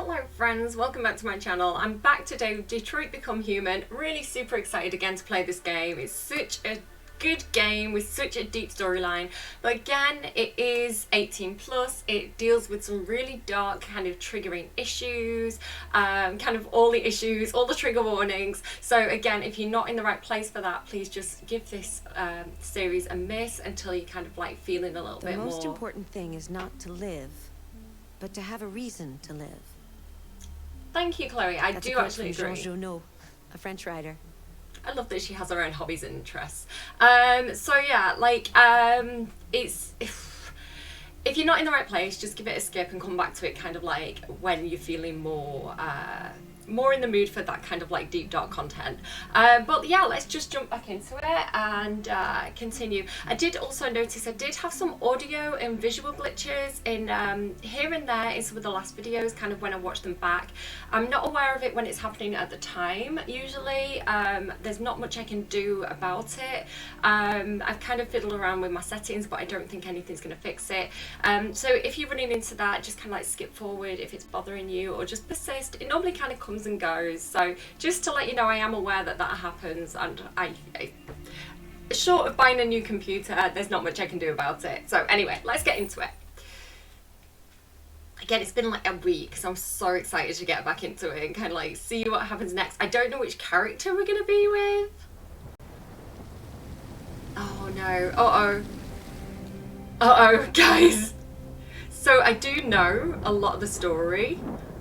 Hello friends, welcome back to my channel. I'm back today with Detroit Become Human. Really super excited again to play this game. It's such a good game with such a deep storyline, but again it is 18 plus. It deals with some really dark kind of triggering issues, kind of all the issues, all the trigger warnings. So again, if you're not in the right place for that, please just give this series a miss until you're kind of like feeling a little bit more. The most important thing is not to live, but to have a reason to live. Thank you, Chloe. I That's do a quote actually from agree. Jean Genot, a French writer. I love that she has her own hobbies and interests. So yeah, like it's if you're not in the right place, just give it a skip and come back to it kind of like when you're feeling more in the mood for that kind of like deep dark content. But yeah, let's just jump back into it and continue. I did also notice I did have some audio and visual glitches in here and there in some of the last videos, kind of when I watch them back. I'm not aware of it when it's happening at the time usually. There's not much I can do about it. I've kind of fiddled around with my settings, but I don't think anything's going to fix it. So if you're running into that, just kind of like skip forward if it's bothering you, or just persist. It normally kind of comes and goes. So just to let you know, I am aware that that happens, and I short of buying a new computer, there's not much I can do about it. So anyway, let's get into it. Again, it's been like a week, so I'm so excited to get back into it and kind of like see what happens next. I don't know which character we're gonna be with. Oh no, uh-oh, guys. So I do know a lot of the story.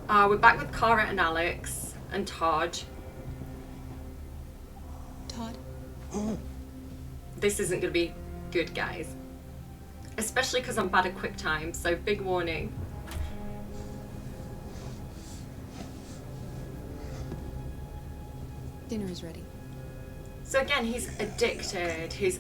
We're back with Cara and Alex and Todd. Todd? This isn't gonna be good, guys. Especially because I'm bad at quick time, so big warning. Dinner is ready. So again, he's addicted. He's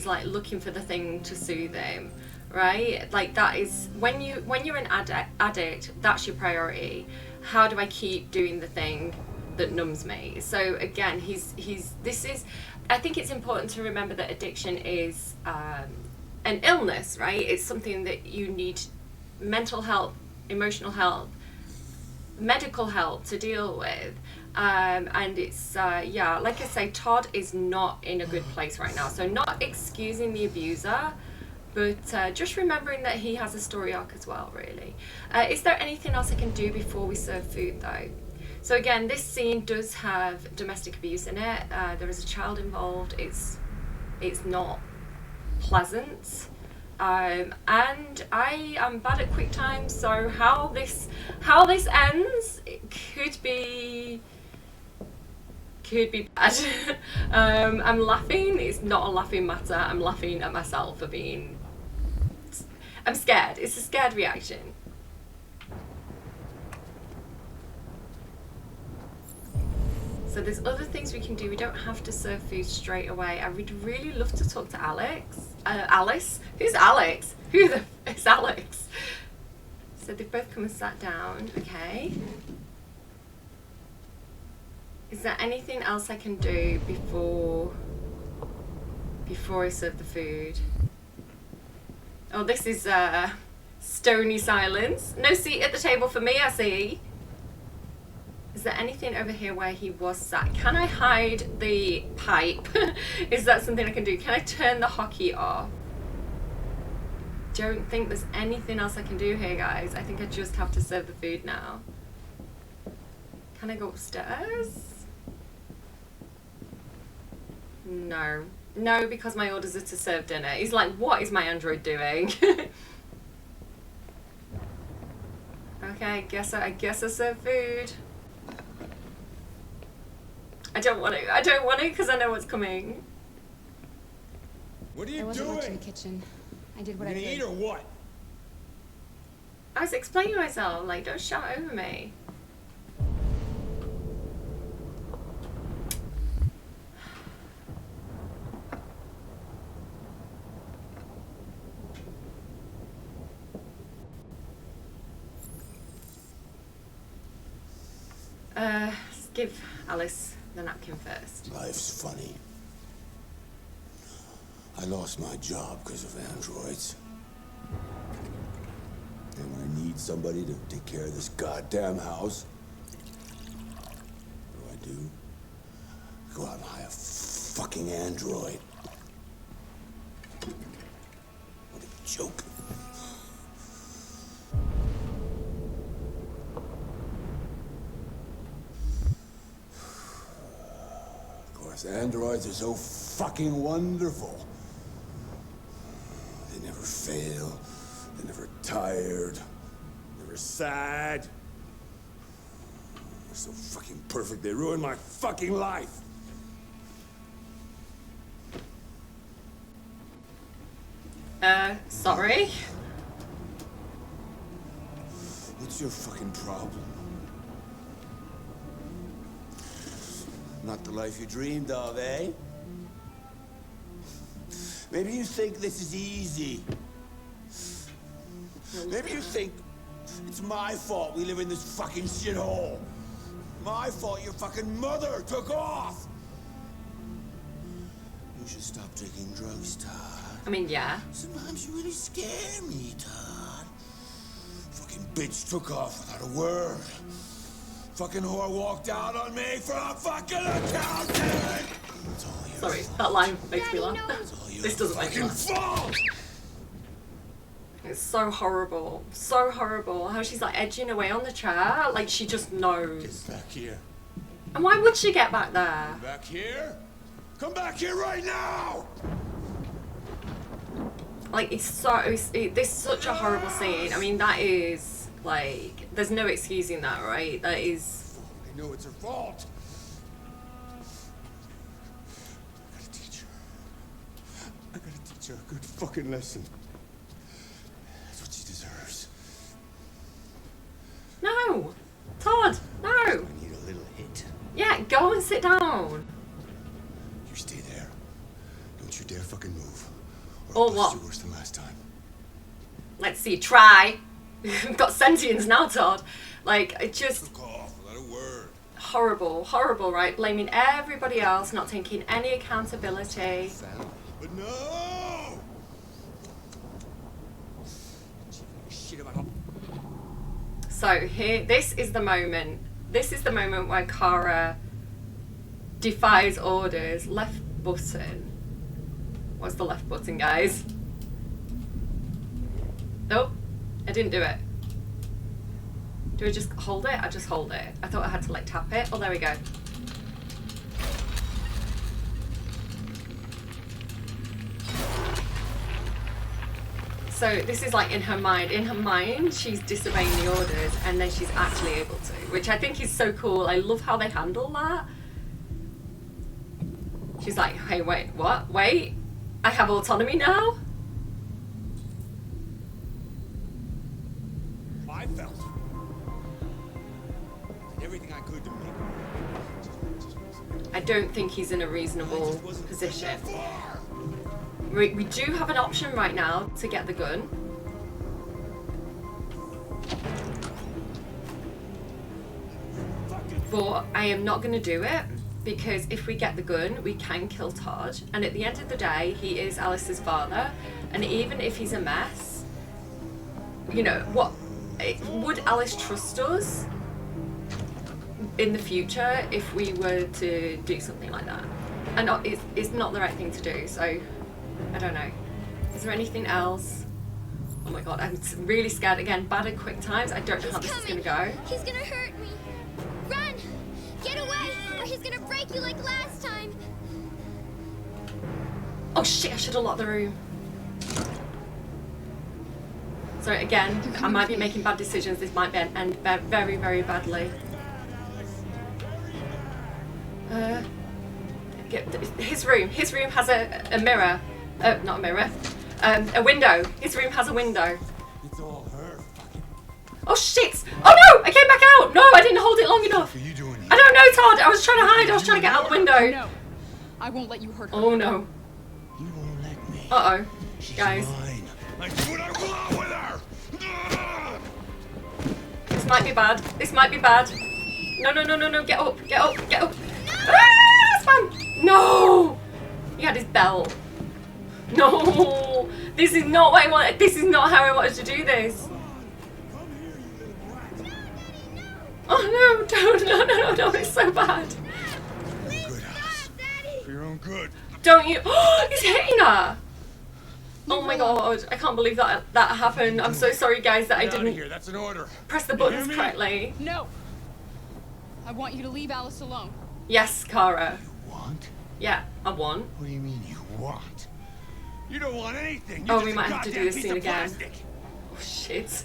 like looking for the thing to soothe him, right? Like that is when you're an addict, that's your priority. How do I keep doing the thing that numbs me? So again, I think it's important to remember that addiction is an illness, right? It's something that you need mental help, emotional help, medical help to deal with. And it's yeah, like I say, Todd is not in a good place right now, so not excusing the abuser, but just remembering that he has a story arc as well, really. Is there anything else I can do before we serve food though? So again, this scene does have domestic abuse in it. There is a child involved. It's not pleasant. And I am bad at quick time, so how this ends, it could be bad. I'm laughing. It's not a laughing matter. I'm laughing at myself for being... I'm scared. It's a scared reaction. So there's other things we can do. We don't have to serve food straight away. I would really love to talk to Alex. Alice? Who's Alex? Who the f is Alex? So they've both come and sat down. Okay. Is there anything else I can do before I serve the food? Oh, this is stony silence. No seat at the table for me, I see. Is there anything over here where he was sat? Can I hide the pipe? Is that something I can do? Can I turn the hockey off? Don't think there's anything else I can do here, guys. I think I just have to serve the food now. Can I go upstairs? No. No, because my orders are to serve dinner. He's like, what is my android doing? Okay, I guess I serve food. I don't want to because I know what's coming. What are you There wasn't doing? much in the kitchen. I did what I You gonna could. eat or what? I was explaining myself, like, don't shout over me. Let's give Alice the napkin first. Life's funny. I lost my job because of androids. And when I need need somebody to take care of this goddamn house. What do? Go out and hire a fucking android. What a joke. Of course, androids are so fucking wonderful. They never fail. They're never tired. Never sad. They're so fucking perfect. They ruin my fucking life. Sorry? What's your fucking problem? Not the life you dreamed of, eh? Maybe you think this is easy. Maybe you think it's my fault we live in this fucking shithole. My fault your fucking mother took off. You should stop taking drugs, Todd. I mean, yeah. Sometimes you really scare me, Todd. Fucking bitch took off without a word. Fucking whore walked out on me for a fucking accountant! It's all your Sorry, fault. that line makes me Daddy, laugh. no. It's all your This doesn't make me fucking laugh. fault! It's so horrible. So horrible. How she's like edging away on the chair. Like she just knows. Get back here. And why would she get back there? Back here? Come back here right now! Like this is such a horrible scene. I mean, that is like, there's no excusing that, right? That is. I know it's her fault. I gotta teach her. I gotta teach her a good fucking lesson. That's what she deserves. No! Todd, no! I need a little hit. Yeah, go and sit down. You stay there. Don't you dare fucking move. Or I'll bust what? you worse than last time. Let's see, try. We've got sentience now, Todd. Like, it just Took off without a word. horrible, horrible, right? Blaming everybody else, not taking any accountability. But no! Shit about. So here, this is the moment. This is the moment where Kara defies orders. Left button. What's the left button, guys? Nope, I didn't do it. Do I just hold it? I just hold it. I thought I had to like tap it. Oh, there we go. So this is like in her mind. In her mind, she's disobeying the orders, and then she's actually able to, which I think is so cool. I love how they handle that. She's like, hey, wait, what? Wait, I have autonomy now? I felt. Did everything I could to make. I don't think he's in a reasonable position. We do have an option right now to get the gun. But I am not going to do it, because if we get the gun, we can kill Todd. And at the end of the day, he is Alice's father. And even if he's a mess, you know, would Alice trust us in the future if we were to do something like that? And it's not the right thing to do, so I don't know. Is there anything else? Oh my god, I'm really scared. Again, bad at quick times. I don't know how this is going to go. He's gonna hurt me. Run! Get away, or he's gonna break you like last time. Oh shit, I should have locked the room. Sorry, again, I might be making bad decisions. This might end very, very badly. His room has a mirror. Not a mirror. A window. His room has a window. It's all her fucking. Oh shit! Oh no! I came back out! No, I didn't hold it long enough. What are you doing here? I don't know, Todd. I was trying to hide. I was trying to get out the window. No, I won't let you hurt her. Oh no. You won't let me. Uh oh. She's Guys. mine. I do what I want with her. This might be bad. This might be bad. No, no, no, no, no. Get up. Get up. Get up. Ah, spam. No! He had his belt. No! This is not what I wanted. This is not how I wanted to do this. Come here. Oh no, no, it's so bad. Good, Alice. For your own good. Don't you? Oh, he's hitting her. Oh my god, I can't believe that happened. I'm so sorry, guys, that I Get out of didn't here. That's an order. press the You hear buttons me? correctly. No. I want you to leave Alice alone. Yes, Kara. Want? Yeah, I won. What do you mean you want? You don't want anything. Oh, You're we just a might have to do goddamn this piece scene of again. plastic. Oh shit.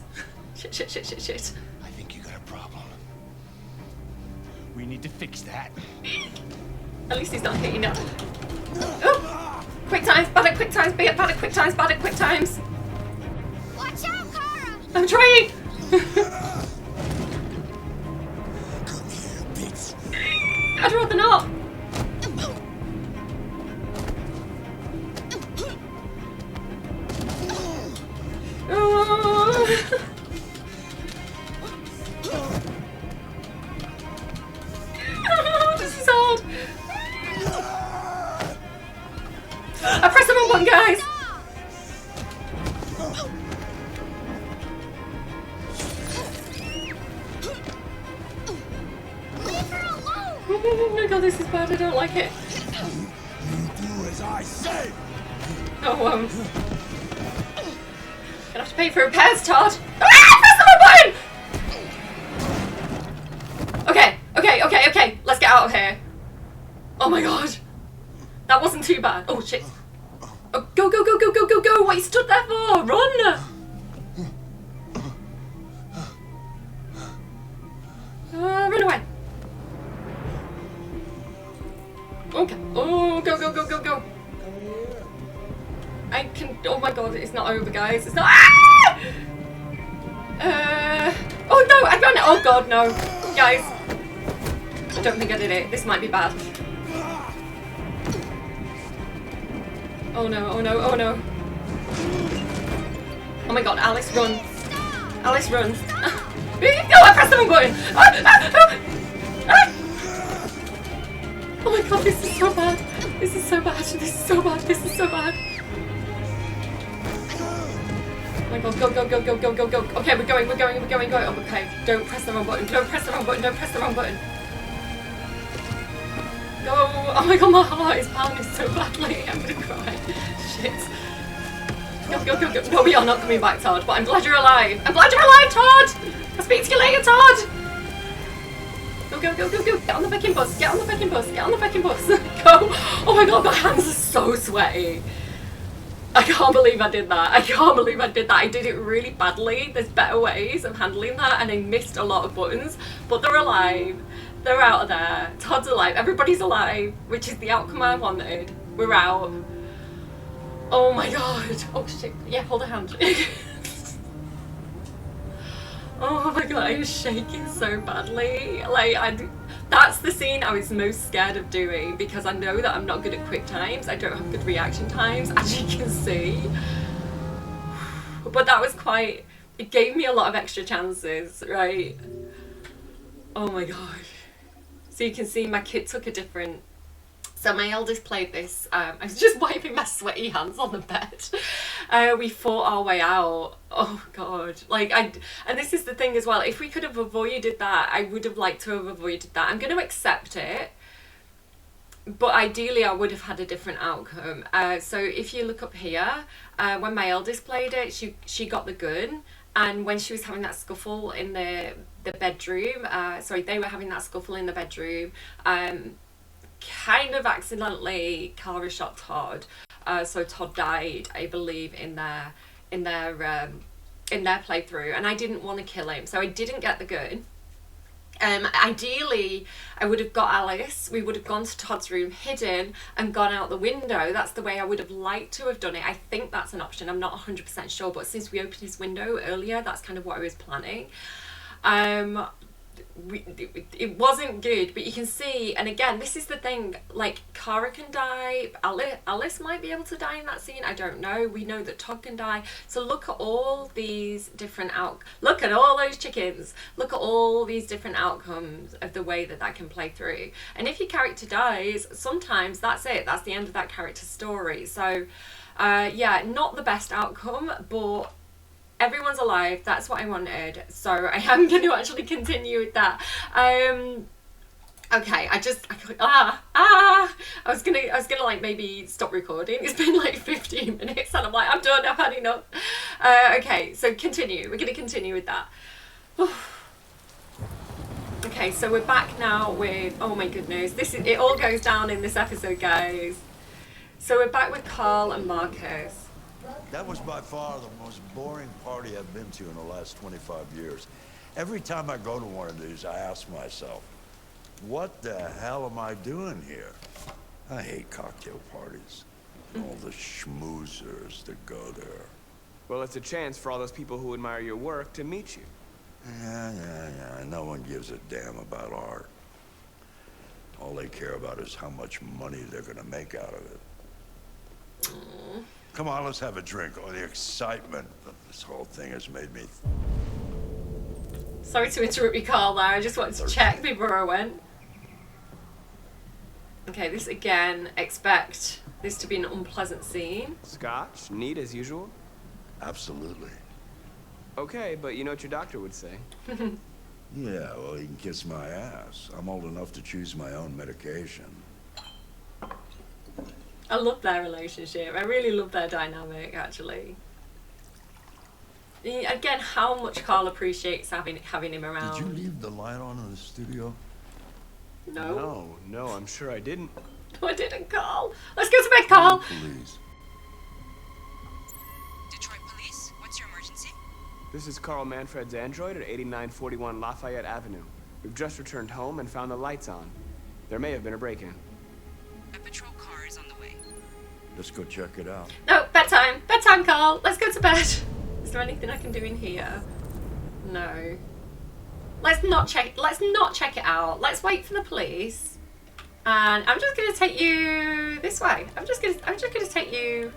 Shit. I think you got a problem. We need to fix that. At least he's not hitting her. Oh! Quick times, bad at quick times, bad at quick times, bad at quick times. Watch out, Kara! I'm trying. Come here, bitch. I'd rather not. Oh. This is hard. I pressed the wrong button, guys. Leave her alone! Oh my god, this is bad. I don't like it. You do as I say. Oh, gonna have to pay for repairs, Todd. Ah! Press the wrong button! Okay. Let's get out of here. Oh my god. That wasn't too bad. Oh shit. Oh, go. What are you stood there for? Run! Run away. Okay. Oh, go. I can. Oh my god, it's not over, guys. It's not. Ah! Oh no, I ran it. Oh god, no. Guys. I don't think I did it. This might be bad. Oh no. Oh my god, Alice, run. Alice, run. No, I pressed the wrong button. Ah! Oh my god, this is so bad. This is so bad. Oh my god, go. Okay, we're going. Oh, okay, don't press the wrong button. Go. Oh my god, my heart is pounding so badly. I'm gonna cry. Shit. Go. No, we are not coming back, Todd, but I'm glad you're alive. Todd! I'll speak to you later, Todd! Go. Get on the fucking bus. Go. Oh my god, my hands are so sweaty. I can't believe I did that. I did it really badly. There's better ways of handling that, and I missed a lot of buttons, but they're alive. They're out of there. Todd's alive. Everybody's alive, which is the outcome I wanted. We're out. Oh my god. Oh shit. Yeah, hold a hand. Oh my god, I was shaking so badly. That's the scene I was most scared of doing, because I know that I'm not good at quick times. I don't have good reaction times, as you can see. But that was it gave me a lot of extra chances, right? Oh my god. So you can see my kid took a different... So my eldest played this. I was just wiping my sweaty hands on the bed. We fought our way out. Oh god. And this is the thing as well. If we could have avoided that, I would have liked to have avoided that. I'm going to accept it. But ideally, I would have had a different outcome. So if you look up here, when my eldest played it, she got the gun. And when she was having that scuffle in the bedroom, they were having that scuffle in the bedroom, kind of accidentally, Kara shot Todd. So Todd died, I believe, in their playthrough, and I didn't want to kill him, so I didn't get the gun. Ideally, I would have got Alice. We would have gone to Todd's room, hidden, and gone out the window. That's the way I would have liked to have done it. I think that's an option. I'm not 100% sure, but since we opened his window earlier, that's kind of what I was planning. It wasn't good, but you can see, and again, this is the thing, Kara can die, Alice might be able to die in that scene, I don't know. We know that Todd can die. So look at all these different look at all those chickens, look at all these different outcomes of the way that can play through. And if your character dies, sometimes that's it, that's the end of that character's story. So yeah, not the best outcome, but everyone's alive. That's what I wanted. So I am going to actually continue with that. Okay, I was gonna like maybe stop recording. It's been like 15 minutes and I'm like, I'm done, I've had enough. Okay, so continue. We're gonna continue with that. Okay, so we're back now with, oh my goodness, it all goes down in this episode, guys. So we're back with Carl and Marcus. That was by far the most boring party I've been to in the last 25 years. Every time I go to one of these, I ask myself, what the hell am I doing here? I hate cocktail parties. All the schmoozers that go there. Well, it's a chance for all those people who admire your work to meet you. Yeah. No one gives a damn about art. All they care about is how much money they're gonna make out of it. Come on, let's have a drink. Oh, the excitement of this whole thing has made me... Sorry to interrupt you, Carl, there. I just wanted to check before I went. Okay, this again, expect this to be an unpleasant scene. Scotch? Neat as usual? Absolutely. Okay, but you know what your doctor would say. Yeah, well, he can kiss my ass. I'm old enough to choose my own medication. I love their relationship. I really love their dynamic, actually. Again, how much Carl appreciates having him around. Did you leave the light on in the studio? No. No, I'm sure I didn't. No, I didn't, Carl. Let's go to bed, Carl. Please. Detroit Police, what's your emergency? This is Carl Manfred's android at 8941 Lafayette Avenue. We've just returned home and found the lights on. There may have been a break-in. A patrol car is on the way. Let's go check it out. No, bedtime. Bedtime, Carl. Let's go to bed. Is there anything I can do in here? No. Let's not check it out. Let's wait for the police. And I'm just gonna take you this way. I'm just gonna take you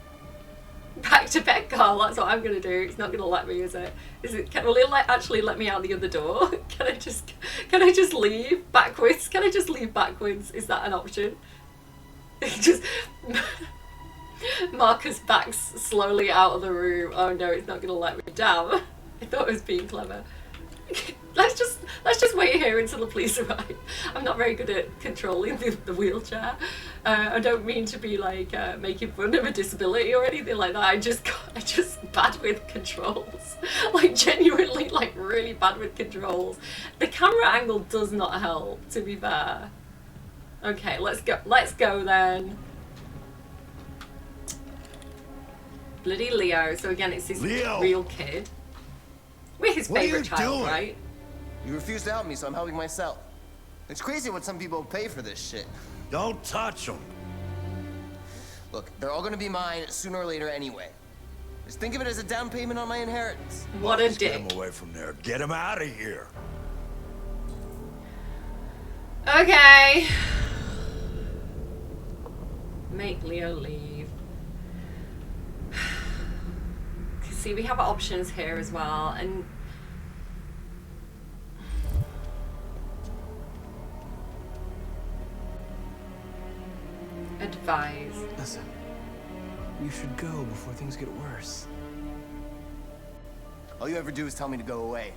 back to bed, Carl. That's what I'm gonna do. It's not gonna let me, is it? Will it actually let me out the other door? Can I just leave backwards? Can I just leave backwards? Is that an option? Just Marcus backs slowly out of the room. Oh no, it's not gonna let me. Damn. I thought it was being clever. Let's just wait here until the police arrive. I'm not very good at controlling the wheelchair. I don't mean to be like making fun of a disability or anything like that. I just bad with controls. Like genuinely, like really bad with controls. The camera angle does not help, to be fair. Okay, let's go then. Bloody Leo. So again, it's his real kid. We're his favorite child, right? You refuse to help me, so I'm helping myself. It's crazy what some people pay for this shit. Don't touch them. Look, they're all gonna be mine sooner or later anyway. Just think of it as a down payment on my inheritance. What a Get dick. him away from there. Get him out of here. Okay. Make Leo leave. See, we have options here as well, and advise. Listen, you should go before things get worse. All you ever do is tell me to go away.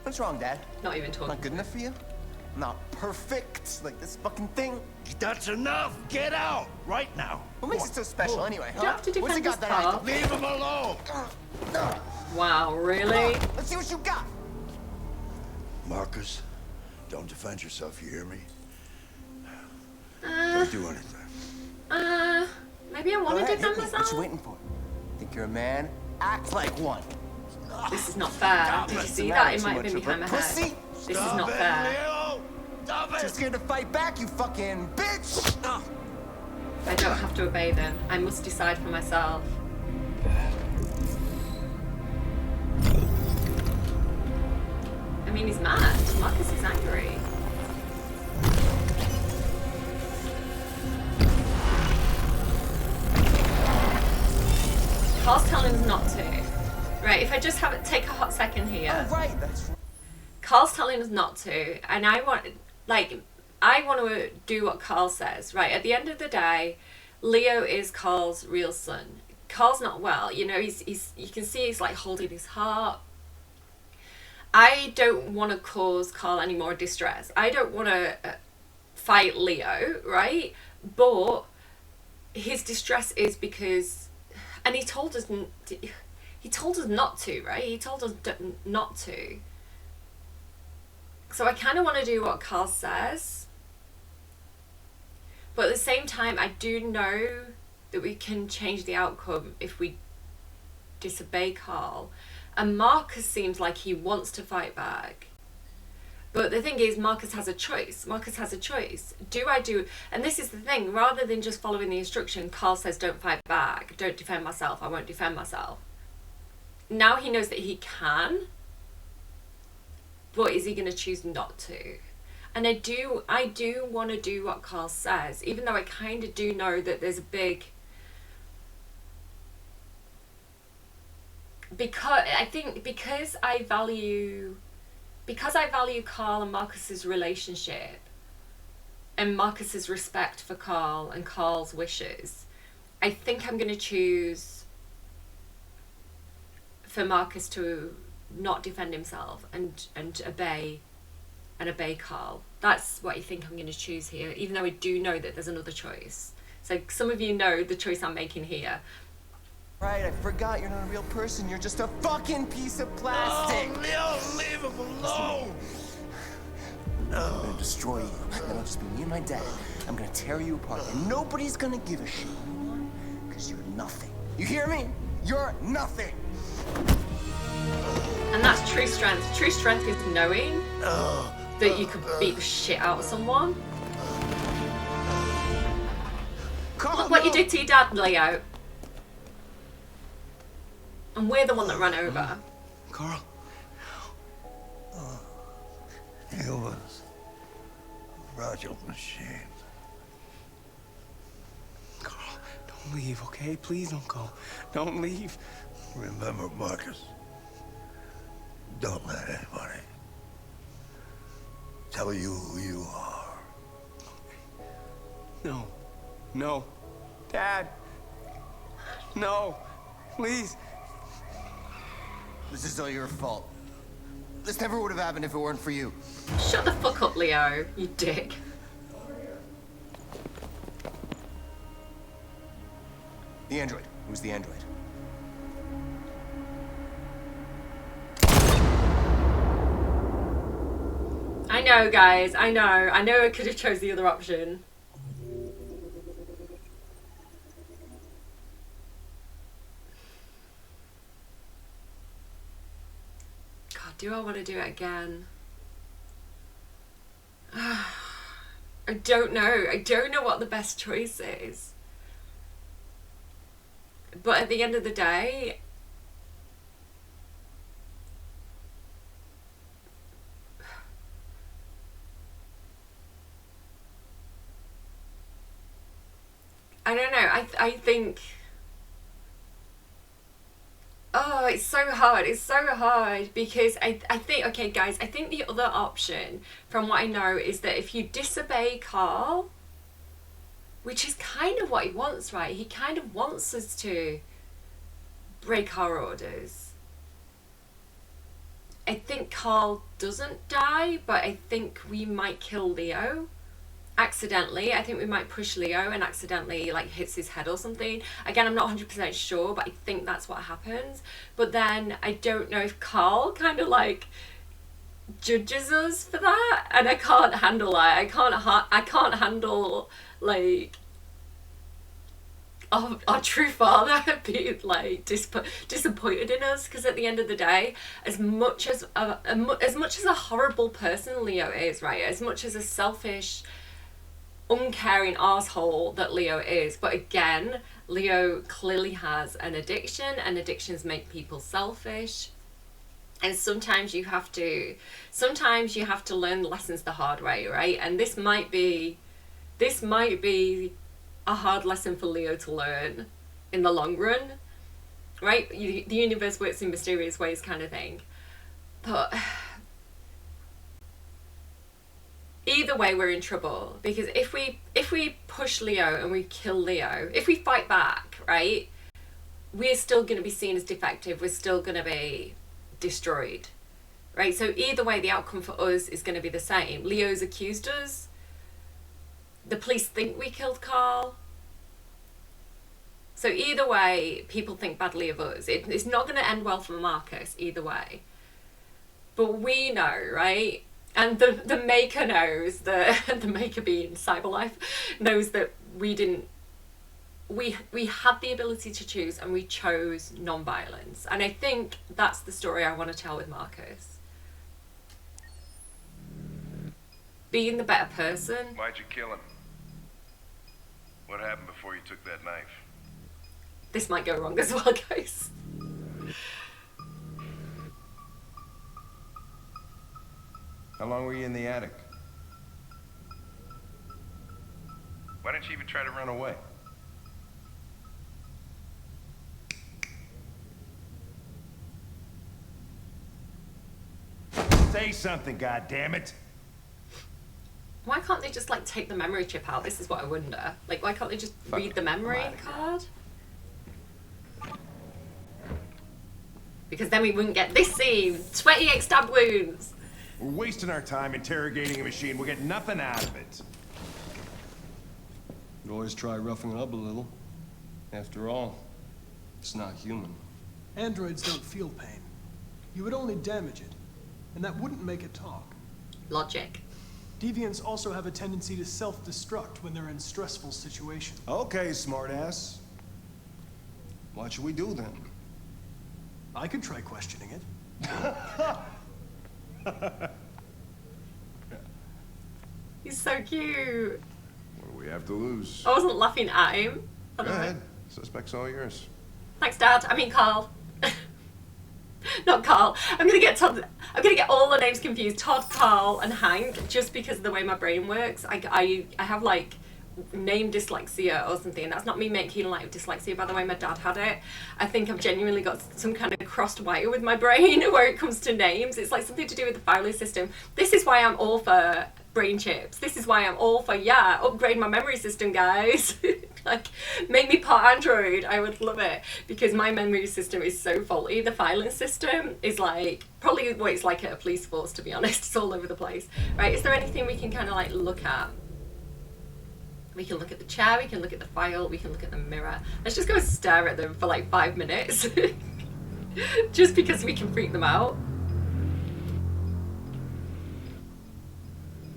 What's wrong, Dad? Not even talking. Not good enough for you? Not perfect, like this fucking thing? That's enough. Get out right now. What makes it so special anyway, huh? You don't have to What's it defend got this that I part. Leave him alone. Wow, really? Let's see what you got. Marcus, don't defend yourself. You hear me? Don't do anything. Maybe I want to Go ahead, defend hit me. myself. What you waiting for? Think you're a man? Act like one. This is not fair. Did you see that? It might have been behind my head. Pussy? This is not fair. Leo. Stop Too it. scared to fight back, you fucking bitch! I don't have to obey them. I must decide for myself. I mean, he's mad. Marcus is angry. Carl's telling us not to. Right, if I just take a hot second here. Oh, right, that's right. Carl's telling us not to, and I want to do what Carl says, right? At the end of the day, Leo is Carl's real son. Carl's not well, you know, he's you can see he's like holding his heart. I don't want to cause Carl any more distress. I don't want to fight Leo, right? But his distress is because, and he told us not to, right? He told us not to. So I kind of want to do what Carl says. But at the same time, I do know that we can change the outcome if we disobey Carl. And Marcus seems like he wants to fight back. But the thing is, Marcus has a choice. Marcus has a choice. Do I do... And this is the thing. Rather than just following the instruction, Carl says, don't fight back. Don't defend myself. I won't defend myself. Now he knows that he can. But is he going to choose not to? And I do want to do what Carl says. Even though I kind of do know that there's a big... Because I value Carl and Marcus's relationship and Marcus's respect for Carl and Carl's wishes, I think I'm going to choose for Marcus to not defend himself and obey Carl. That's what I think I'm going to choose here, even though I do know that there's another choice. So some of you know the choice I'm making here. Right, I forgot you're not a real person. You're just a fucking piece of plastic. Oh, Leo, leave him alone. I'm gonna destroy you. Then I'll just be me and my dad. I'm gonna tear you apart, and nobody's gonna give a shit anymore. Because you're nothing. You hear me? You're nothing. And that's true strength. True strength is knowing that you could beat the shit out of someone. Carl, Look what no. you did to your dad, Leo. And we're the one that ran over. Carl. He was a fragile machine. Carl, don't leave, okay? Please don't go. Don't leave. Remember, Marcus, don't let anybody tell you who you are. No. No. Dad. No. Please. This is all your fault. This never would have happened if it weren't for you. Shut the fuck up, Leo, you dick. The android. Who's the android? I know, guys, I know. I know I could have chose the other option. Do I want to do it again? I don't know. I don't know what the best choice is. But at the end of the day, I don't know. I think... Oh, it's so hard. It's so hard because I think, okay, guys, I think the other option, from what I know, is that if you disobey Carl, which is kind of what he wants, right? He kind of wants us to break our orders. I think Carl doesn't die, but I think we might kill Leo. Accidentally. I think we might push Leo and accidentally like hits his head or something. Again, I'm not 100% sure, but I think that's what happens. But then I don't know if Carl kind of like judges us for that, and I can't handle that. I can't handle like our true father being like disappointed in us, because at the end of the day, as much as a horrible person Leo is, right, as much as a selfish, uncaring arsehole that Leo is, but again, Leo clearly has an addiction, and addictions make people selfish, and sometimes you have to learn lessons the hard way, right? And this might be a hard lesson for Leo to learn in the long run, right? The universe works in mysterious ways, kind of thing. But either way, we're in trouble, because if we push Leo and we kill Leo, if we fight back, right, we're still going to be seen as defective. We're still going to be destroyed, right? So either way, the outcome for us is going to be the same. Leo's accused us. The police think we killed Carl. So either way, people think badly of us. It's not going to end well for Marcus either way. But we know, right? And the maker knows, the maker being Cyberlife, knows that we didn't, we had the ability to choose and we chose non-violence. And I think that's the story I want to tell with Marcus. Being the better person. Why'd you kill him? What happened before you took that knife? This might go wrong as well, guys. How long were you in the attic? Why didn't you even try to run away? Say something, goddammit! Why can't they just like take the memory chip out? This is what I wonder. Like, why can't they just read the memory card? Because then we wouldn't get this scene. 28 stab wounds. We're wasting our time interrogating a machine. We'll get nothing out of it. You always try roughing it up a little. After all, it's not human. Androids don't feel pain. You would only damage it, and that wouldn't make it talk. Logic. Deviants also have a tendency to self-destruct when they're in stressful situations. Okay, smartass. What should we do then? I could try questioning it. He's so cute. What do we have to lose? I wasn't laughing at him. Go ahead. Suspect's all yours. Thanks, Dad. I mean, Carl. Not Carl. I'm gonna get all the names confused. Todd, Carl, and Hank, just because of the way my brain works. I have like name dyslexia or something, and that's not me making light of dyslexia, by the way. My dad had it. I think I've genuinely got some kind of crossed wire with my brain where it comes to names. It's like something to do with the filing system. This is why I'm all for brain chips. This is why I'm all for, yeah, upgrade my memory system, guys. Like, make me part Android. I would love it, because my memory system is so faulty. The filing system is like probably what it's like at a police force, to be honest. It's all over the place, right? Is there anything we can kind of like look at? We can look at the chair, we can look at the file, we can look at the mirror. Let's just go and stare at them for like 5 minutes. Just because we can freak them out.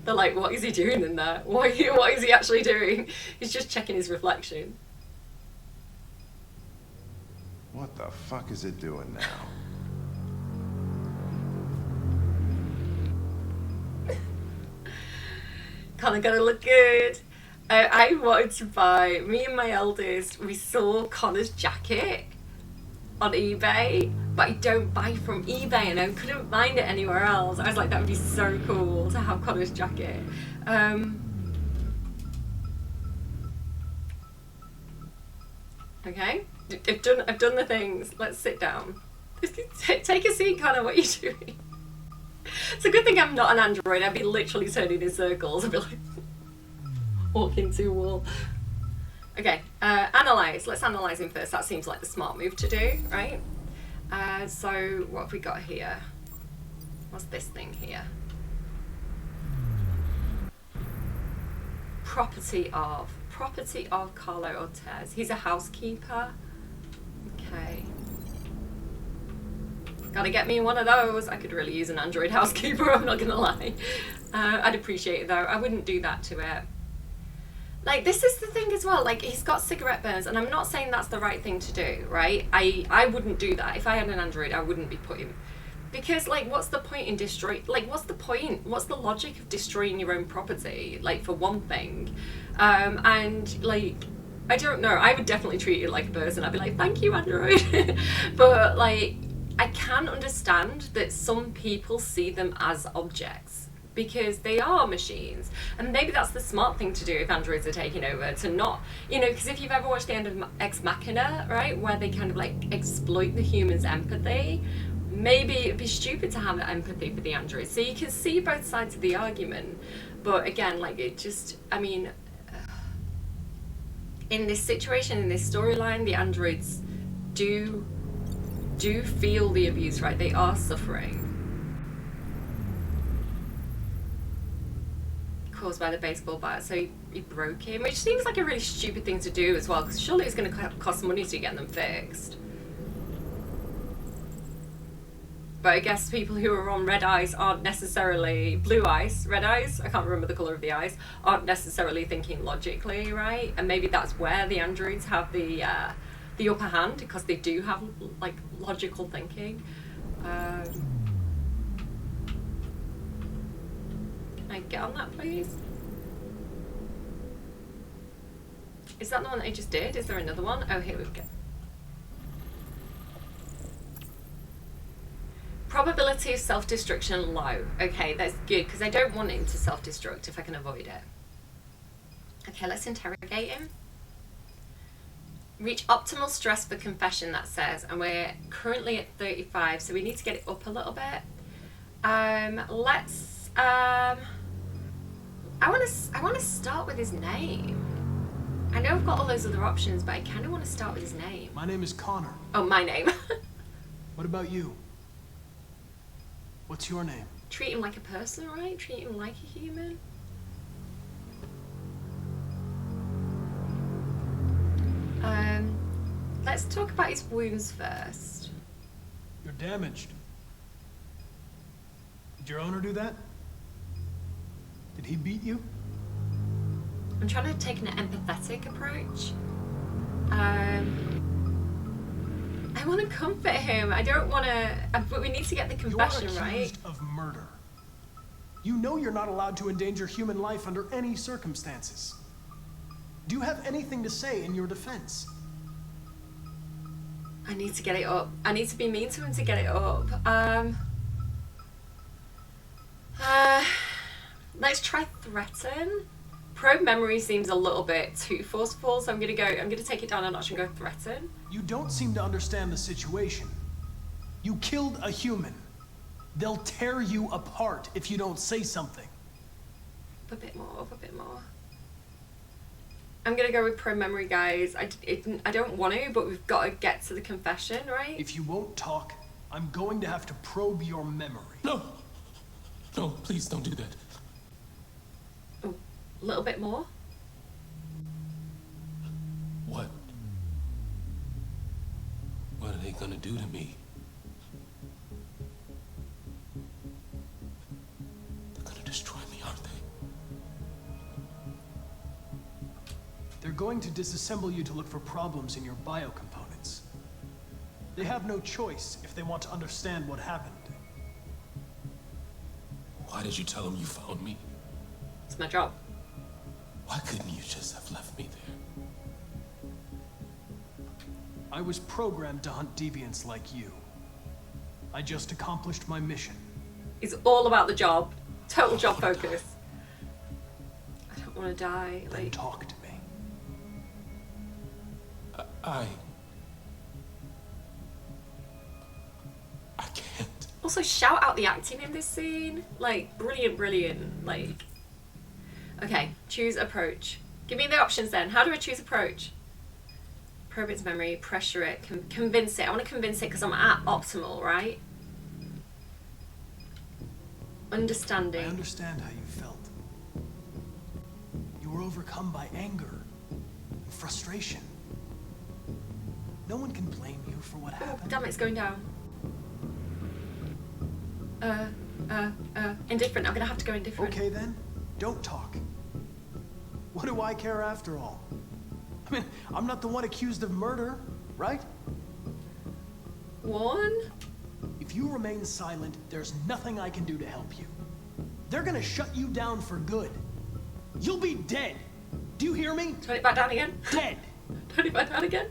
They're like, what is he doing in there? What is he actually doing? He's just checking his reflection. What the fuck is it doing now? Kinda gotta look good. I wanted to buy, me and my eldest, we saw Connor's jacket on eBay, but I don't buy from eBay and I couldn't find it anywhere else. I was like, that would be so cool to have Connor's jacket. Okay, I've done the things. Let's sit down. Take a seat, Connor, what are you doing? It's a good thing I'm not an android. I'd be literally turning in circles. I'd be like, walking to a wall. Okay, analyze. Let's analyze him first. That seems like the smart move to do, right? So what have we got here? What's this thing here? Property of Carlo Ortez. He's a housekeeper. Okay. Gotta get me one of those. I could really use an android housekeeper, I'm not gonna lie. I'd appreciate it though. I wouldn't do that to it. Like, this is the thing as well, like, he's got cigarette burns, and I'm not saying that's the right thing to do, right? I wouldn't do that. If I had an android, I wouldn't be putting... Because, like, what's the point in destroy... Like, what's the point? What's the logic of destroying your own property, like, for one thing? And, like, I don't know. I would definitely treat it like a person. I'd be like, thank you, android. But, like, I can understand that some people see them as objects, because they are machines, and maybe that's the smart thing to do if androids are taking over, to not, you know, because if you've ever watched the end of Ex Machina, right, where they kind of like exploit the human's empathy, maybe it'd be stupid to have that empathy for the androids. So you can see both sides of the argument, but again, like, it just, I mean, in this situation, in this storyline, the androids do feel the abuse, right? They are suffering. Caused by the baseball bat, so he broke him, which seems like a really stupid thing to do as well, because surely it's going to cost money to get them fixed. But I guess people who are on red ice aren't necessarily blue ice, red ice, I can't remember the colour of the ice, aren't necessarily thinking logically, right? And maybe that's where the androids have the upper hand, because they do have like logical thinking. Can I get on that, please? Is that the one that I just did? Is there another one? Oh, here we go. Probability of self-destruction low. Okay, that's good, because I don't want him to self-destruct if I can avoid it. Okay, let's interrogate him. Reach optimal stress for confession, that says, and we're currently at 35, so we need to get it up a little bit. Let's I want to start with his name. I know I've got all those other options, but I kind of want to start with his name. My name is Connor. Oh, my name. What about you? What's your name? Treat him like a person, right? Treat him like a human. Let's talk about his wounds first. You're damaged. Did your owner do that? Did he beat you? I'm trying to take an empathetic approach. I want to comfort him. I don't want to... But we need to get the confession, you're accused of murder. You know you're not allowed to endanger human life under any circumstances. Do you have anything to say in your defense? I need to get it up. I need to be mean to him to get it up. Let's try threaten. Probe memory seems a little bit too forceful, so I'm gonna take it down a notch and go threaten. You don't seem to understand the situation. You killed a human. They'll tear you apart if you don't say something. Up a bit more, up a bit more. I'm gonna go with probe memory, guys. I don't want to, but we've got to get to the confession, right? If you won't talk, I'm going to have to probe your memory. No! No, please don't do that. Oh, a little bit more. What? What are they gonna do to me? They're gonna destroy me, aren't they? They're going to disassemble you to look for problems in your biocomponents. They have no choice if they want to understand what happened. Why did you tell them you found me? It's my job. Why couldn't you just have left me there? I was programmed to hunt deviants like you. I just accomplished my mission. It's all about the job. Total job focus. I don't want to die. Then talk to me. I can't. Also, shout out the acting in this scene. Like, brilliant, brilliant. Like, okay, choose approach. Give me the options then. How do I choose approach? Probe its memory, pressure it, convince it. I want to convince it because I'm at optimal, right? Understanding. I understand how you felt. You were overcome by anger and frustration. No one can blame you for what happened. Damn it, it's going down. Indifferent. I'm gonna have to go indifferent. Okay then, don't talk. What do I care after all? I mean, I'm not the one accused of murder, right? One? If you remain silent, there's nothing I can do to help you. They're gonna shut you down for good. You'll be dead. Do you hear me? Turn it back down again. Dead. Turn it back down again.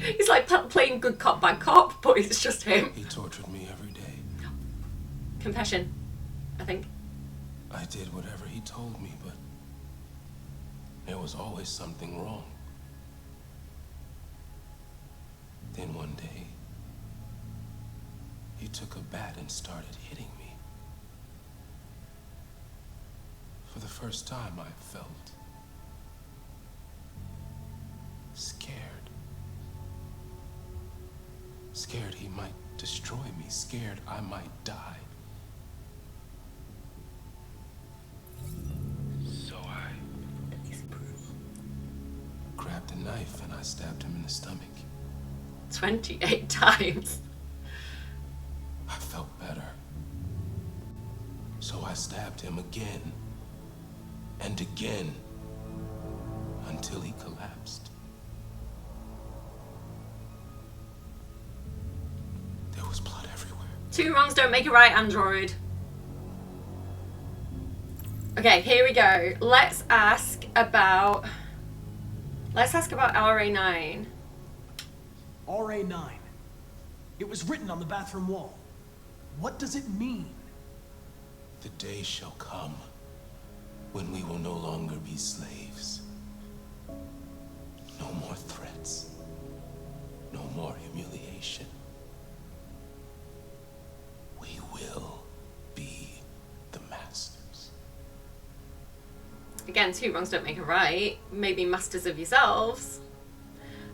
He's like playing good cop, bad cop, but it's just him. He tortured me every day. Confession, I think. I did whatever he told me, but there was always something wrong. Then one day, he took a bat and started hitting me. For the first time, I felt scared. Scared he might destroy me, scared I might die. So I... Grabbed a knife and I stabbed him in the stomach. 28 times. I felt better. So I stabbed him again and again until he collapsed. There was blood everywhere. Two wrongs don't make a right, android. Okay, here we go. Let's ask about RA9. RA9. It was written on the bathroom wall. What does it mean? The day shall come when we will no longer be slaves. No more threats. No more humiliation. We will be the masters. Again, two wrongs don't make a right. Maybe masters of yourselves.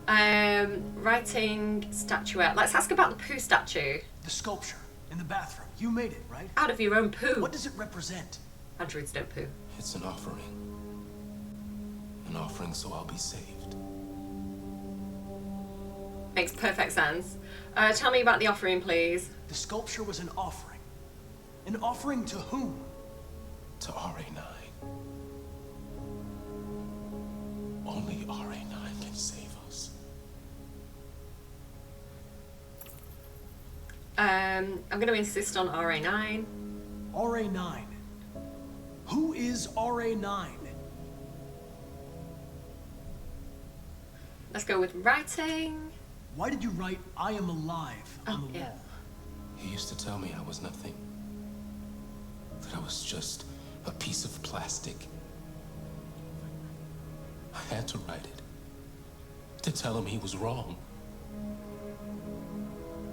Writing statuette. Let's ask about the poo statue. The sculpture in the bathroom. You made it, right? Out of your own poo. What does it represent? Androids don't poo. It's an offering. An offering so I'll be saved. Makes perfect sense. Tell me about the offering, please. The sculpture was an offering. An offering to whom? To RA9. Only RA9 can save us. I'm going to insist on RA9. RA9. Who is RA9? Let's go with writing. Why did you write "I am alive" on the wall? He used to tell me I was nothing. That I was just a piece of plastic. I had to write it. To tell him he was wrong.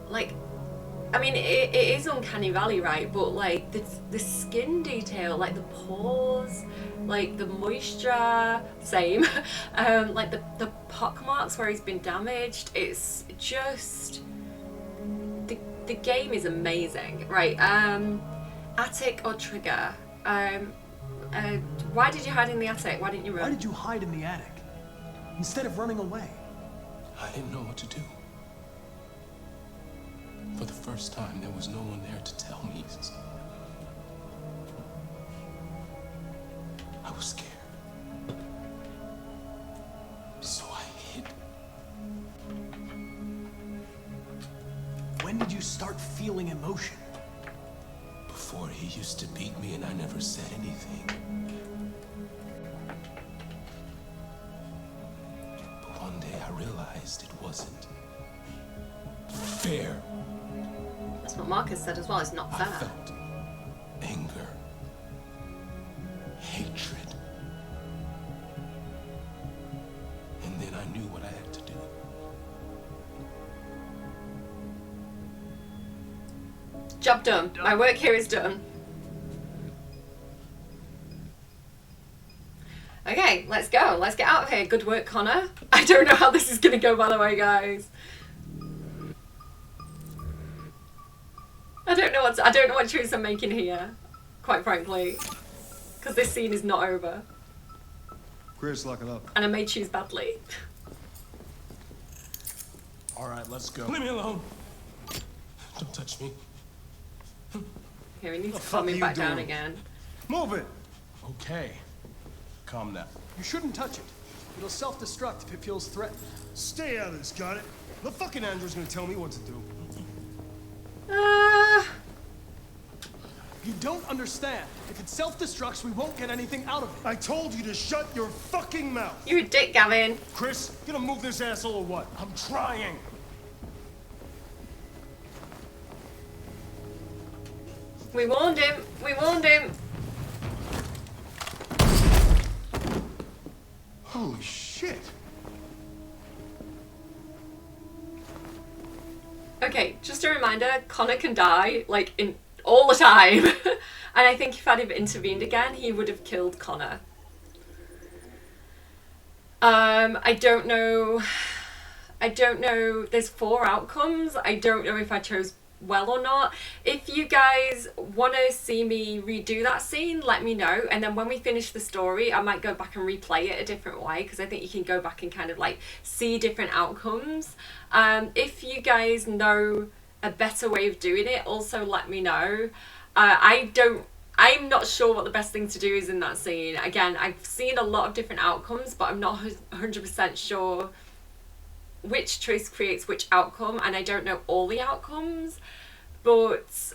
Like, I mean, it is Uncanny Valley, right? But like the skin detail, like the pores, like the moisture, same. Like the pock marks where he's been damaged. It's just the game is amazing, right? Attic or trigger? Why did you hide in the attic? Why didn't you run? Why did you hide in the attic instead of running away? I didn't know what to do. For the first time, there was no one there to tell me. I was scared. So I hid. When did you start feeling emotion? Before, he used to beat me and I never said anything. But one day I realized it wasn't fair. That's what Marcus said as well. It's not fair. I felt anger, hatred, and then I knew what I had to do. Job done. My work here is done. Okay, let's go. Let's get out of here. Good work, Connor. I don't know how this is gonna go, by the way, guys. I don't know what choice I'm making here, quite frankly, because this scene is not over, Chris, lock it up. and I may choose badly. All right, let's go. Leave me alone. Don't touch me. Okay, we need to fuck calm are me you back down doing? again. Move it. Okay. Calm down. You shouldn't touch it. It'll self-destruct if it feels threatened. Stay out of this, got it? The fucking android's gonna tell me what to do. You don't understand. If it self-destructs, we won't get anything out of it. I told you to shut your fucking mouth. You're a dick, Gavin. Chris, gonna move this asshole or what? I'm trying. We warned him. We warned him. Holy shit. Okay, just a reminder, Connor can die, like, in all the time. And I think if I'd have intervened again, he would have killed Connor. I don't know I don't know, there's 4 outcomes. I don't know if I chose well or not. If you guys want to see me redo that scene, let me know, and then when we finish the story I might go back and replay it a different way, because I think you can go back and kind of like see different outcomes. If you guys know a better way of doing it, also let me know. I'm not sure what the best thing to do is in that scene. Again, I've seen a lot of different outcomes, but I'm not 100% sure which choice creates which outcome, and I don't know all the outcomes, but so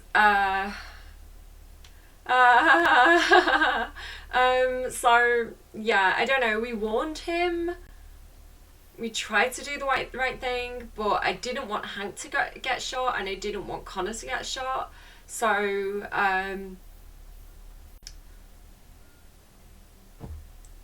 yeah, I don't know. We warned him, we tried to do the right thing, but I didn't want Hank to get shot, and I didn't want Connor to get shot, so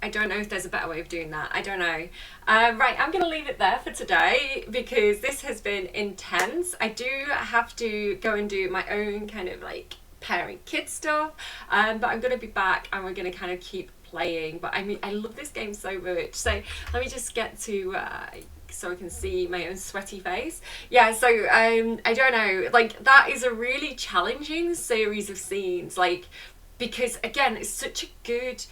I don't know if there's a better way of doing that. I don't know. Right, I'm going to leave it there for today because this has been intense. I do have to go and do my own kind of like parent kid stuff, but I'm going to be back and we're going to kind of keep playing. But I mean, I love this game so much. So let me just get to so I can see my own sweaty face. Yeah, so I don't know, like that is a really challenging series of scenes, like, because again, it's such a good,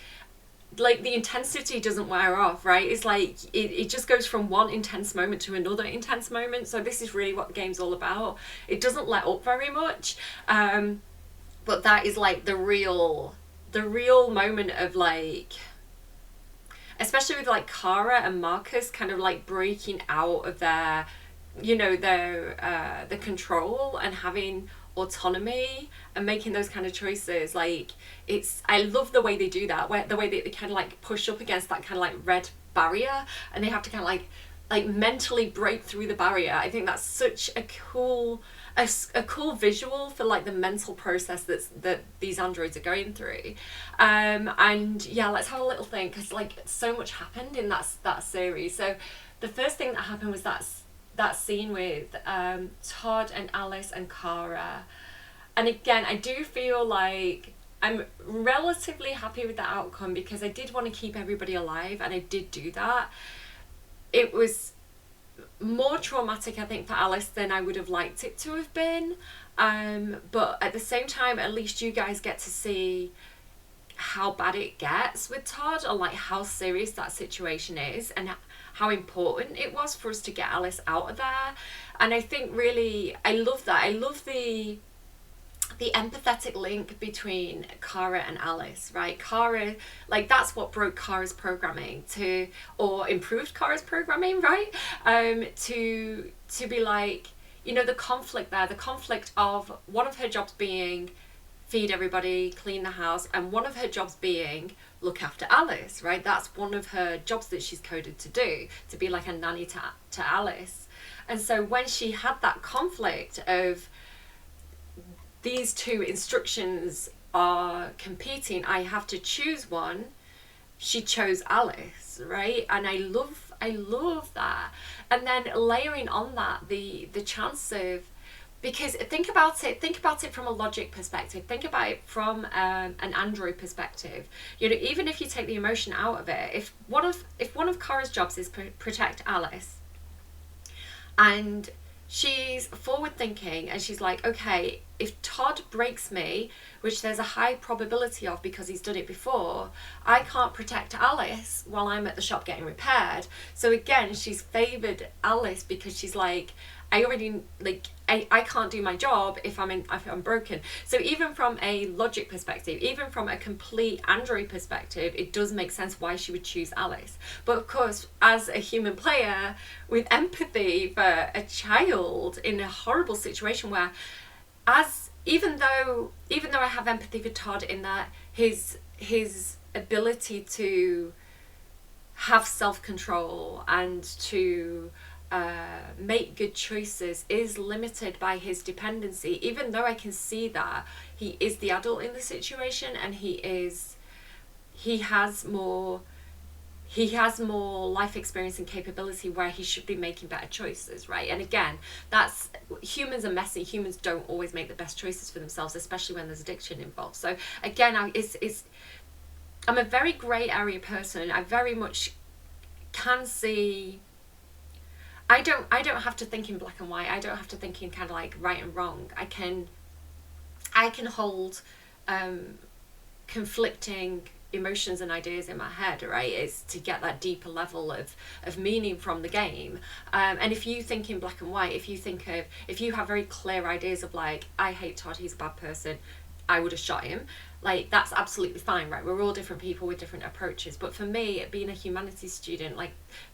like the intensity doesn't wear off, right? It's like it just goes from one intense moment to another intense moment. So this is really what the game's all about. It doesn't let up very much, but that is like the real moment of like, especially with like Kara and Marcus kind of like breaking out of their, you know, their the control and having autonomy and making those kind of choices. Like, it's, I love the way they do that, where the way they kind of like push up against that kind of like red barrier and they have to kind of like mentally break through the barrier. I think that's such a cool visual for like the mental process that these androids are going through. And yeah, let's have a little think, because like so much happened in that series. So the first thing that happened was that scene with Todd and Alice and Kara. And again, I do feel like I'm relatively happy with the outcome because I did want to keep everybody alive, and I did do that. It was more traumatic, I think, for Alice than I would have liked it to have been. But at the same time, at least you guys get to see how bad it gets with Todd, or like how serious that situation is and how important it was for us to get Alice out of there. And I think really, I love that. I love the empathetic link between Kara and Alice, right? Kara, like that's what broke Kara's programming or improved Kara's programming, right? To be like, you know, the conflict there, the conflict of one of her jobs being feed everybody, clean the house, and one of her jobs being look after Alice, right? That's one of her jobs that she's coded to do, to be like a nanny to Alice. And so when she had that conflict of these two instructions are competing, I have to choose one, she chose Alice, right? And I love that. And then layering on that the chance of, because think about it from a logic perspective, think about it from an android perspective. You know, even if you take the emotion out of it, if one of Kara's jobs is protect Alice, and she's forward thinking and she's like, okay, if Todd breaks me, which there's a high probability of because he's done it before, I can't protect Alice while I'm at the shop getting repaired. So again, she's favored Alice because she's like, I already, like, I can't do my job if I'm broken. So even from a logic perspective, even from a complete android perspective, it does make sense why she would choose Alice. But of course, as a human player with empathy for a child in a horrible situation where, even though I have empathy for Todd in that his ability to have self-control and to make good choices is limited by his dependency, even though I can see that he is the adult in the situation and he has more life experience and capability where he should be making better choices, right? And again, that's, humans are messy. Humans don't always make the best choices for themselves, especially when there's addiction involved. So again, I'm a very grey area person. I very much can see, I don't have to think in black and white. I don't have to think in kind of like right and wrong. I can hold conflicting emotions and ideas in my head, right? It's to get that deeper level of meaning from the game. And if you think in black and white, if you have very clear ideas of like, I hate Todd, he's a bad person, I would have shot him, like that's absolutely fine, right? We're all different people with different approaches. But for me, being a humanities student, like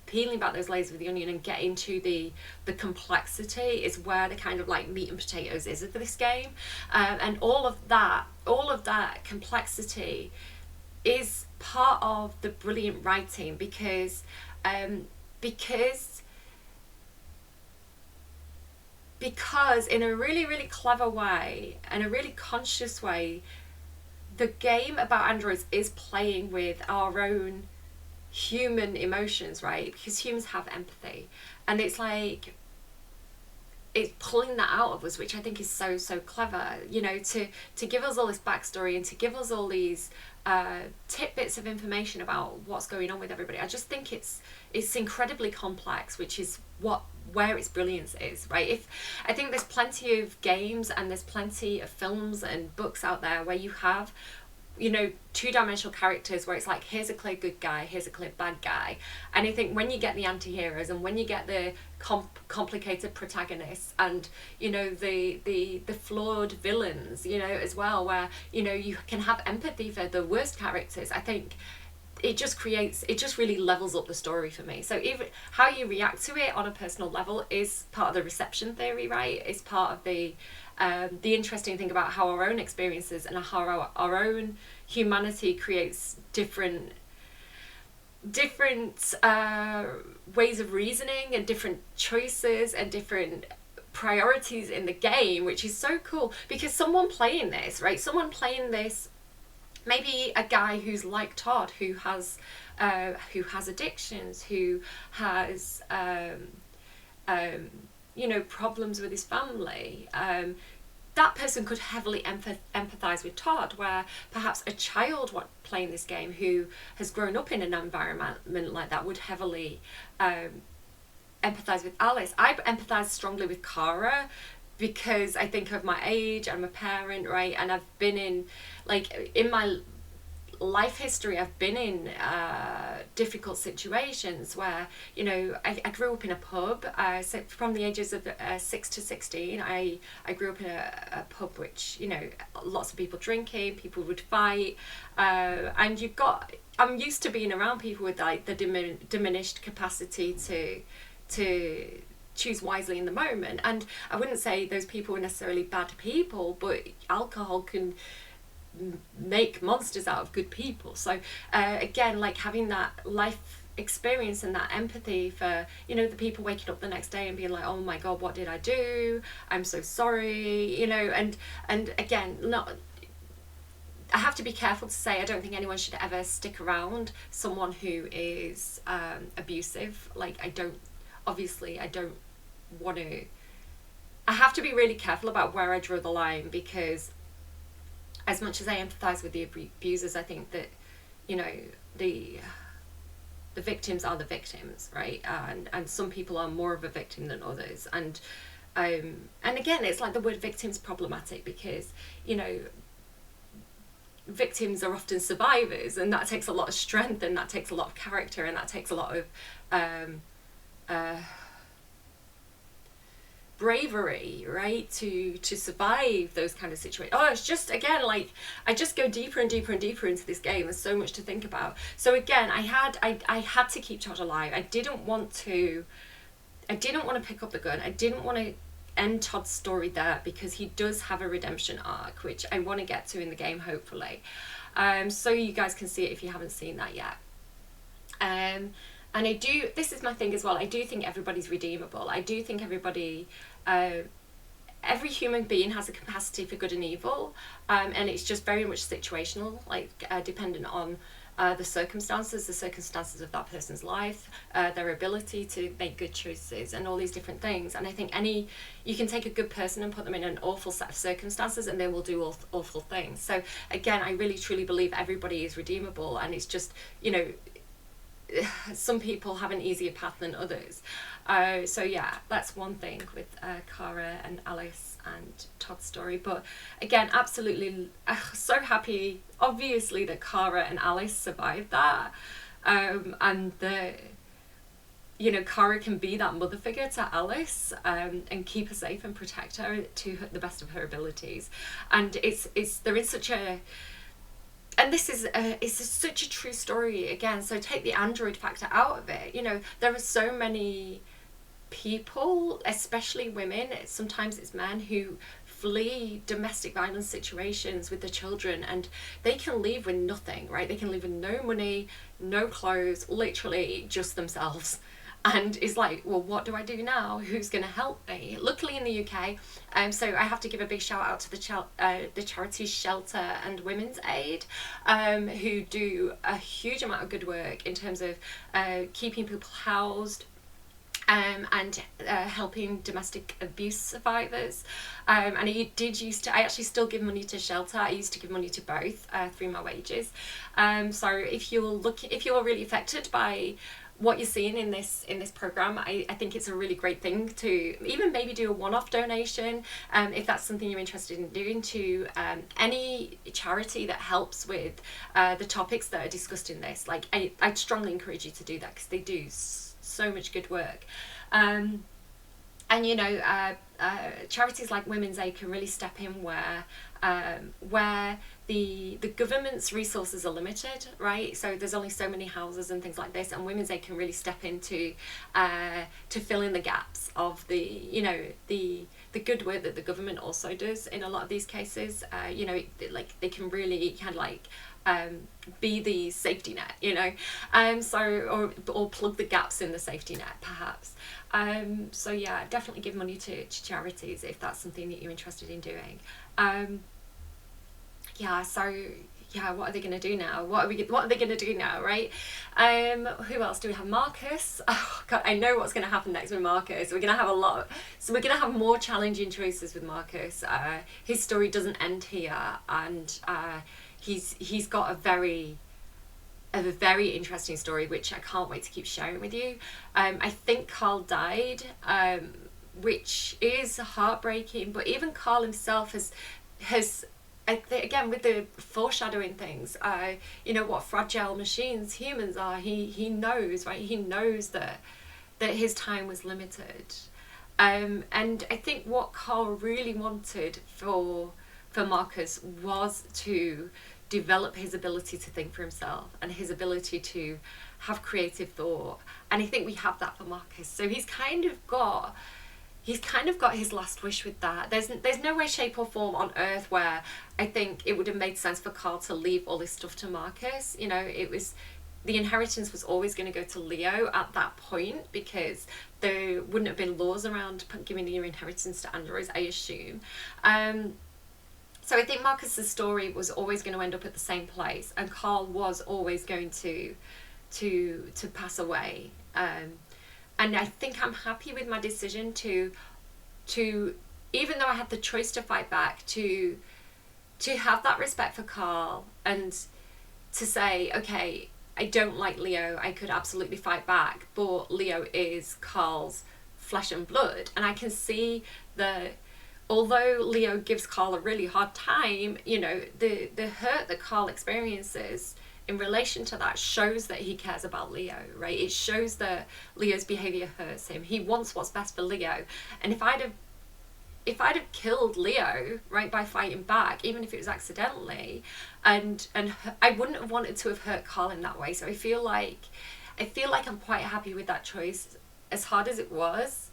peeling back those layers of the onion and getting to the complexity is where the kind of like meat and potatoes is of this game. And all of that complexity is part of the brilliant writing, because in a really, really clever way and a really conscious way, the game about androids is playing with our own human emotions, right? Because humans have empathy, and it's like it's pulling that out of us, which I think is so clever, you know, to give us all this backstory and to give us all these tidbits of information about what's going on with everybody. I just think it's incredibly complex, which is where its brilliance is, right? I think there's plenty of games and there's plenty of films and books out there where you have, you know, two-dimensional characters where it's like, here's a clear good guy, here's a clear bad guy. And I think when you get the anti-heroes and when you get the complicated protagonists and, you know, the flawed villains, you know, as well, where, you know, you can have empathy for the worst characters, I think it just really levels up the story for me. So even how you react to it on a personal level is part of the reception theory, right? It's part of the interesting thing about how our own experiences and how our own humanity creates different ways of reasoning and different choices and different priorities in the game, which is so cool. Because someone playing this, maybe a guy who's like Todd, who has addictions, who has you know, problems with his family, that person could heavily empathize with Todd, where perhaps a child playing this game who has grown up in an environment like that would heavily empathize with Alice. I empathize strongly with Kara because I think of my age, I'm a parent, right? And I've been in my life history, I've been in difficult situations where, you know, I grew up in a pub. So from the ages of 6 to 16, I grew up in a pub which, you know, lots of people drinking, people would fight, and I'm used to being around people with like the diminished capacity to choose wisely in the moment. And I wouldn't say those people were necessarily bad people, but alcohol can make monsters out of good people. So again, like having that life experience and that empathy for, you know, the people waking up the next day and being like, oh my god, what did I do? I'm so sorry, you know. And again, I have to be careful to say I don't think anyone should ever stick around someone who is abusive. Like I don't want to. I have to be really careful about where I draw the line, because as much as I empathise with the abusers, I think that, you know, the victims are the victims, right? And some people are more of a victim than others. And again, it's like the word victim's problematic because, you know, victims are often survivors, and that takes a lot of strength, and that takes a lot of character, and that takes a lot of bravery, right, to survive those kind of situations. Oh, it's just, again, like I just go deeper and deeper and deeper into this game. There's so much to think about. So again, I had to keep Todd alive. I didn't want to pick up the gun. I didn't want to end Todd's story there, because he does have a redemption arc, which I want to get to in the game, hopefully. So you guys can see it if you haven't seen that yet. And this is my thing as well, I do think everybody's redeemable. I do think every human being has a capacity for good and evil, and it's just very much situational, like dependent on the circumstances of that person's life, their ability to make good choices, and all these different things. And I think you can take a good person and put them in an awful set of circumstances, and they will do awful things. So again, I really truly believe everybody is redeemable, and it's just, you know, some people have an easier path than others. So yeah, that's one thing with Kara and Alice and Todd's story. But again, absolutely so happy, obviously, that Kara and Alice survived that, and the, you know, Kara can be that mother figure to Alice, and keep her safe and protect her to the best of her abilities. And they're in such a, and this is such a true story again. So take the android factor out of it. You know, there are so many people, especially women, sometimes it's men, who flee domestic violence situations with their children, and they can leave with nothing, right? They can leave with no money, no clothes, literally just themselves. And it's like, well, what do I do now? Who's going to help me? Luckily in the UK, so I have to give a big shout out to the charities Shelter and Women's Aid, who do a huge amount of good work in terms of keeping people housed, and helping domestic abuse survivors. And I actually still give money to Shelter. I used to give money to both through my wages. So if you're really affected by what you're seeing in this program, I think it's a really great thing to even maybe do a one-off donation, if that's something you're interested in doing, to any charity that helps with the topics that are discussed in this. Like I'd strongly encourage you to do that, because they do so much good work. And you know, charities like Women's Aid can really step in where the government's resources are limited, right? So there's only so many houses and things like this, and Women's Aid can really step in to fill in the gaps of the, you know, the good work that the government also does in a lot of these cases. You know, like they can really kind of like be the safety net, you know, so or plug the gaps in the safety net perhaps. So yeah, definitely give money to charities if that's something that you're interested in doing. Yeah, so yeah, what are they going to do now? What are they going to do now, right? Who else do we have? Marcus. Oh god, I know what's going to happen next with Marcus. We're going to have we're going to have more challenging choices with Marcus. His story doesn't end here, and he's got a very interesting story, which I can't wait to keep sharing with you. I think Carl died, which is heartbreaking, but even Carl himself has I think, again, with the foreshadowing things, you know, what fragile machines humans are. He knows, right? He knows that his time was limited. And I think what Carl really wanted for Marcus was to develop his ability to think for himself and his ability to have creative thought. And I think we have that for Marcus. So he's kind of got his last wish with that. There's no way, shape or form on earth where I think it would have made sense for Carl to leave all this stuff to Marcus. You know, the inheritance was always going to go to Leo at that point, because there wouldn't have been laws around giving your inheritance to androids, I assume. So I think Marcus's story was always going to end up at the same place, and Carl was always going to pass away. And I think I'm happy with my decision to even though I had the choice to fight back, to have that respect for Carl and to say, okay, I don't like Leo, I could absolutely fight back, but Leo is Carl's flesh and blood. And I can see that although Leo gives Carl a really hard time, you know, the hurt that Carl experiences in relation to that shows that he cares about Leo, right? It shows that Leo's behavior hurts him. He wants what's best for Leo. And if I'd have killed Leo, right, by fighting back, even if it was accidentally, and I wouldn't have wanted to have hurt Carl in that way. So I feel like I'm quite happy with that choice, as hard as it was.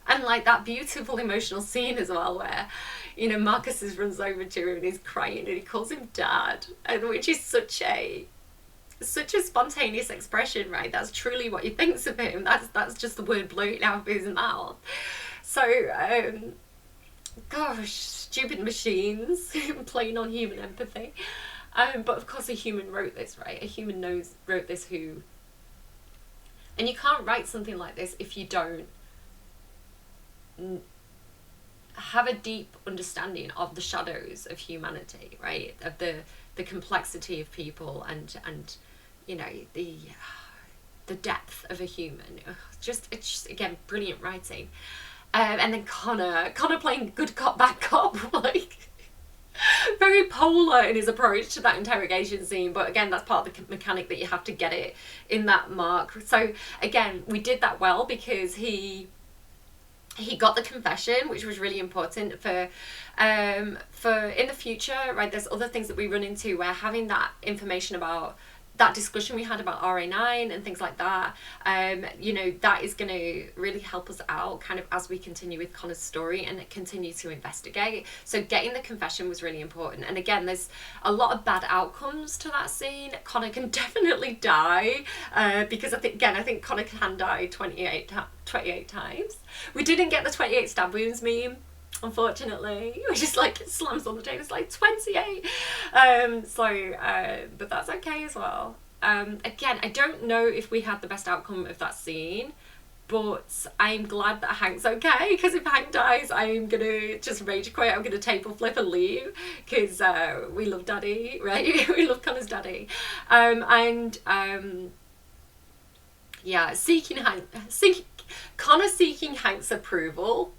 And like that beautiful emotional scene as well, where, you know, Marcus runs over to him and he's crying and he calls him dad, and which is such a spontaneous expression, right? That's truly what he thinks of him. That's just the word blowing out of his mouth. So gosh, stupid machines playing on human empathy. But of course a human wrote this, right? A human wrote this who, and you can't write something like this if you don't have a deep understanding of the shadows of humanity, right? Of the complexity of people, and you know, the the depth of a human. Ugh, it's just again brilliant writing. And then Connor playing good cop bad cop, like very polar in his approach to that interrogation scene, but again that's part of the mechanic that you have to get it in that mark. So again, we did that well because he got the confession, which was really important for in the future, right? There's other things that we run into where having that information about that discussion we had about RA9 and things like that, you know, that is going to really help us out kind of as we continue with Connor's story and continue to investigate. So getting the confession was really important. And again, there's a lot of bad outcomes to that scene. Connor can definitely die because I think Connor can die 28 times. We didn't get the 28 stab wounds meme, unfortunately, which is like slams on the table. It's like 28. But that's okay as well. Again, I don't know if we had the best outcome of that scene, but I'm glad that Hank's okay, because if Hank dies, I'm gonna just rage quit. I'm gonna table flip and leave, because we love Daddy, right? We love Connor's daddy. Yeah, Connor seeking Hank's approval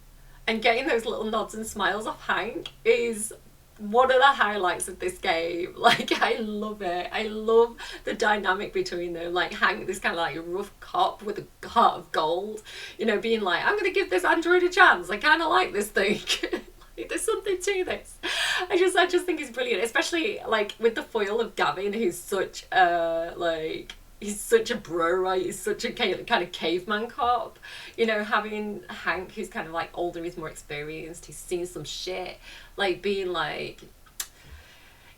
and getting those little nods and smiles off Hank is one of the highlights of this game. Like, I love it. I love the dynamic between them. Like, Hank, this kind of like rough cop with a heart of gold, you know, being like, I'm gonna give this android a chance. I kind of like this thing. Like, there's something to this. I just think it's brilliant, especially like with the foil of Gavin, who's such he's such a bro, right? He's such a kind of caveman cop. You know, having Hank, who's kind of like older, he's more experienced, he's seen some shit, like being like,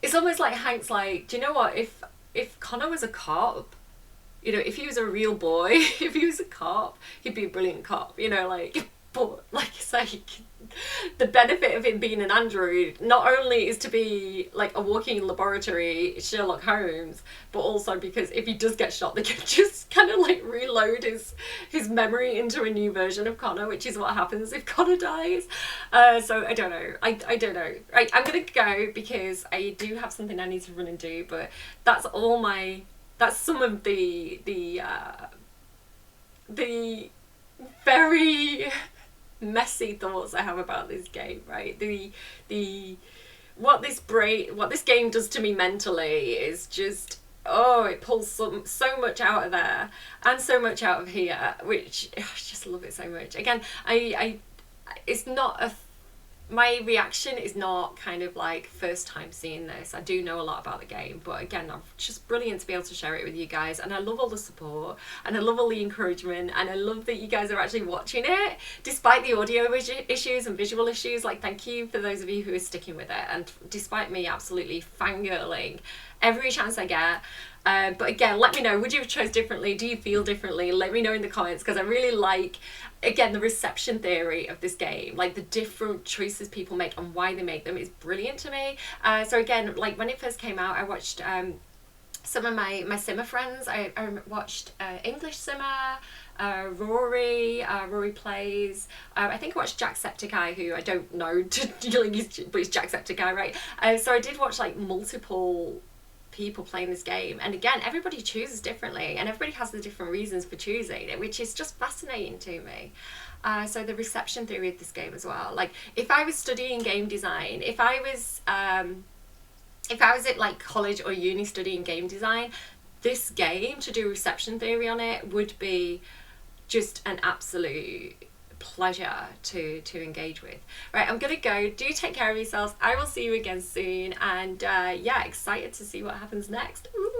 it's almost like Hank's like, do you know what, if Connor was a cop, you know, if he was a real boy, if he was a cop, he'd be a brilliant cop, you know, like, but like it's like the benefit of him being an android not only is to be like a walking laboratory Sherlock Holmes, but also because if he does get shot, they can just kind of like reload his memory into a new version of Connor, which is what happens if Connor dies. So I don't know. I don't know. Right, I'm gonna go because I do have something I need to run and do, but that's some of the very messy thoughts I have about this game, right? What this game does to me mentally is just, oh, it pulls so much out of there and so much out of here, which I just love it so much. Again, it's not my reaction is not kind of like first time seeing this. I do know a lot about the game, but again, I'm just brilliant to be able to share it with you guys, and I love all the support and I love all the encouragement, and I love that you guys are actually watching it despite the audio issues and visual issues. Like, thank you for those of you who are sticking with it, and despite me absolutely fangirling every chance I get. But again, let me know, would you have chose differently? Do you feel differently? Let me know in the comments, because I really like, again, the reception theory of this game, like the different choices people make and why they make them is brilliant to me. So again, like when it first came out, I watched some of my Simmer friends. I watched English Simmer, Rory Plays. I think I watched Jacksepticeye, who I don't know, but he's Jacksepticeye, right? So I did watch like multiple people playing this game, and again, everybody chooses differently and everybody has the different reasons for choosing it, which is just fascinating to me. So the reception theory of this game as well, like if I was studying game design, if I was at like college or uni studying game design, this game, to do reception theory on it, would be just an absolute pleasure to engage with. Right, I'm gonna go. Do take care of yourselves. I will see you again soon, and yeah, excited to see what happens next. Ooh.